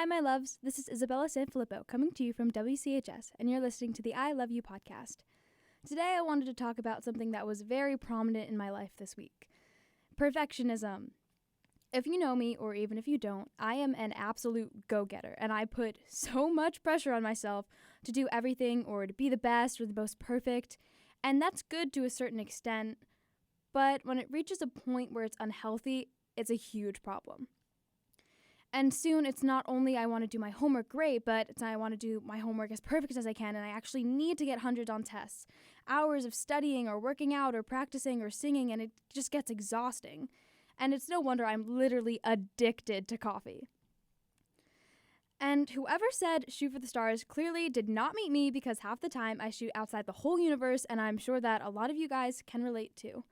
Hi, my loves. This is Isabella Sanfilippo coming to you from WCHS, and you're listening to the I Love You podcast. Today, I wanted to talk about something that was very prominent in my life this week: perfectionism. If you know me, or even if you don't, I am an absolute go-getter, and I put so much pressure on myself to do everything or to be the best or the most perfect, and that's good to a certain extent, but when it reaches a point where it's unhealthy, it's a huge problem. And soon, it's not only I want to do my homework great, but it's I want to do my homework as perfect as I can, and I actually need to get hundreds on tests. Hours of studying or working out or practicing or singing, and it just gets exhausting. And it's no wonder I'm literally addicted to coffee. And whoever said shoot for the stars clearly did not meet me, because half the time I shoot outside the whole universe, and I'm sure that a lot of you guys can relate to.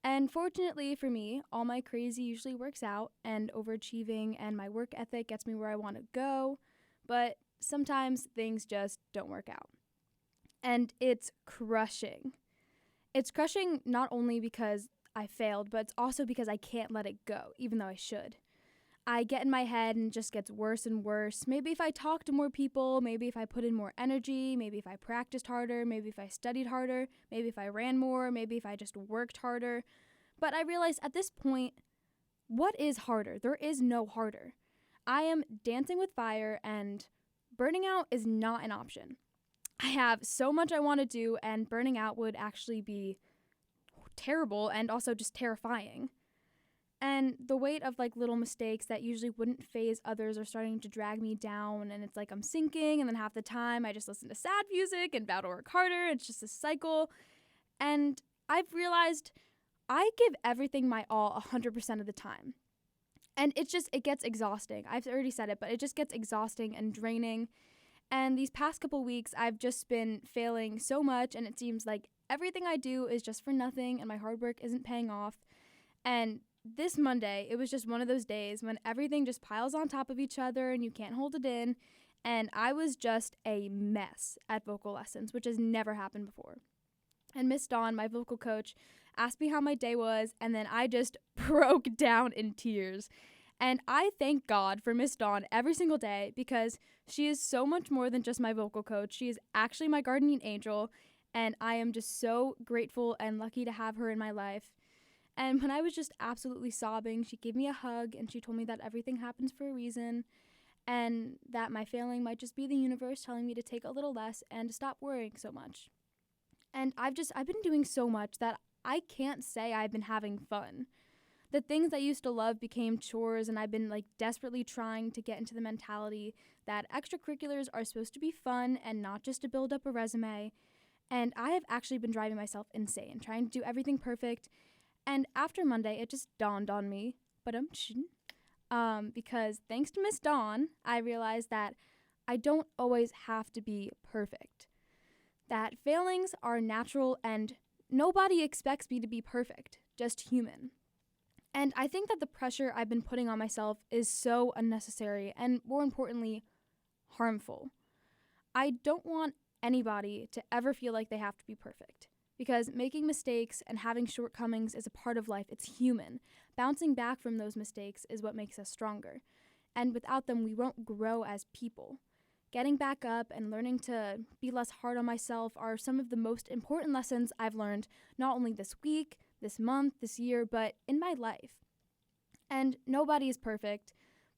And fortunately for me, all my crazy usually works out, and overachieving and my work ethic gets me where I want to go, but sometimes things just don't work out. And it's crushing. It's crushing not only because I failed, but it's also because I can't let it go, even though I should. I get in my head and it just gets worse and worse. Maybe if I talk to more people, maybe if I put in more energy, maybe if I practiced harder, maybe if I studied harder, maybe if I ran more, maybe if I just worked harder. But I realized at this point, what is harder? There is no harder. I am dancing with fire, and burning out is not an option. I have so much I want to do, and burning out would actually be terrible and also just terrifying. And the weight of little mistakes that usually wouldn't faze others are starting to drag me down, and it's like I'm sinking, and then half the time I just listen to sad music and vow to work harder. It's just a cycle. And I've realized I give everything my all 100% of the time. And it gets exhausting. I've already said it, but it just gets exhausting and draining. And these past couple weeks, I've just been failing so much, and it seems like everything I do is just for nothing, and my hard work isn't paying off. And this Monday, it was just one of those days when everything just piles on top of each other and you can't hold it in, and I was just a mess at vocal lessons, which has never happened before. And Miss Dawn, my vocal coach, asked me how my day was, and then I just broke down in tears. And I thank God for Miss Dawn every single day, because she is so much more than just my vocal coach. She is actually my guardian angel, and I am just so grateful and lucky to have her in my life. And when I was just absolutely sobbing, she gave me a hug, and she told me that everything happens for a reason, and that my failing might just be the universe telling me to take a little less and to stop worrying so much. And I've been doing so much that I can't say I've been having fun. The things I used to love became chores, and I've been desperately trying to get into the mentality that extracurriculars are supposed to be fun and not just to build up a resume. And I have actually been driving myself insane, trying to do everything perfect. And after Monday, it just dawned on me, because thanks to Miss Dawn, I realized that I don't always have to be perfect. That failings are natural, and nobody expects me to be perfect, just human. And I think that the pressure I've been putting on myself is so unnecessary and, more importantly, harmful. I don't want anybody to ever feel like they have to be perfect, because making mistakes and having shortcomings is a part of life. It's human. Bouncing back from those mistakes is what makes us stronger. And without them, we won't grow as people. Getting back up and learning to be less hard on myself are some of the most important lessons I've learned, not only this week, this month, this year, but in my life. And nobody is perfect,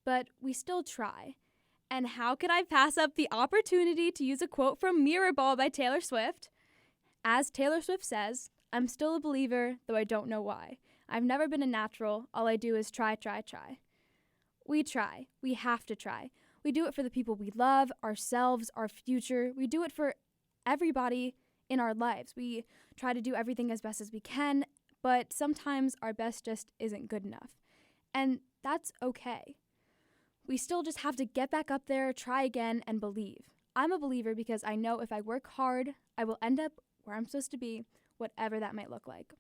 but we still try. And how could I pass up the opportunity to use a quote from Mirrorball by Taylor Swift? As Taylor Swift says, "I'm still a believer, though I don't know why. I've never been a natural. All I do is try, try, try." We try. We have to try. We do it for the people we love, ourselves, our future. We do it for everybody in our lives. We try to do everything as best as we can, but sometimes our best just isn't good enough. And that's okay. We still just have to get back up there, try again, and believe. I'm a believer because I know if I work hard, I will end up where I'm supposed to be, whatever that might look like.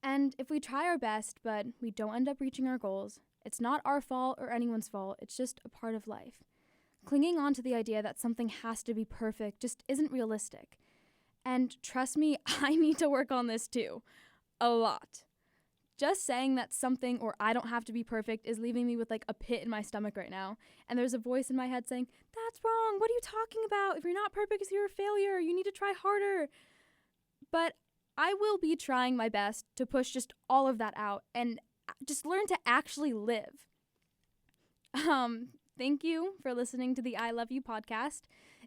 And if we try our best, but we don't end up reaching our goals, it's not our fault or anyone's fault. It's just a part of life. Clinging on to the idea that something has to be perfect just isn't realistic. And trust me, I need to work on this too. A lot. just saying that something or I don't have to be perfect is leaving me with like a pit in my stomach right now. And there's a voice in my head saying, that's wrong. What are you talking about? If you're not perfect, you're a failure. You need to try harder. But I will be trying my best to push just all of that out and just learn to actually live. Thank you for listening to the I Love You podcast.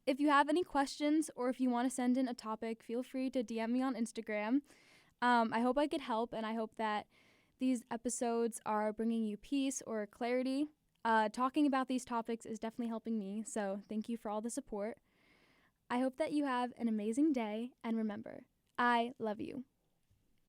If you have any questions or if you want to send in a topic, feel free to DM me on Instagram. I hope I could help, and I hope that these episodes are bringing you peace or clarity. Talking about these topics is definitely helping me, so thank you for all the support. I hope that you have an amazing day, and remember, I love you.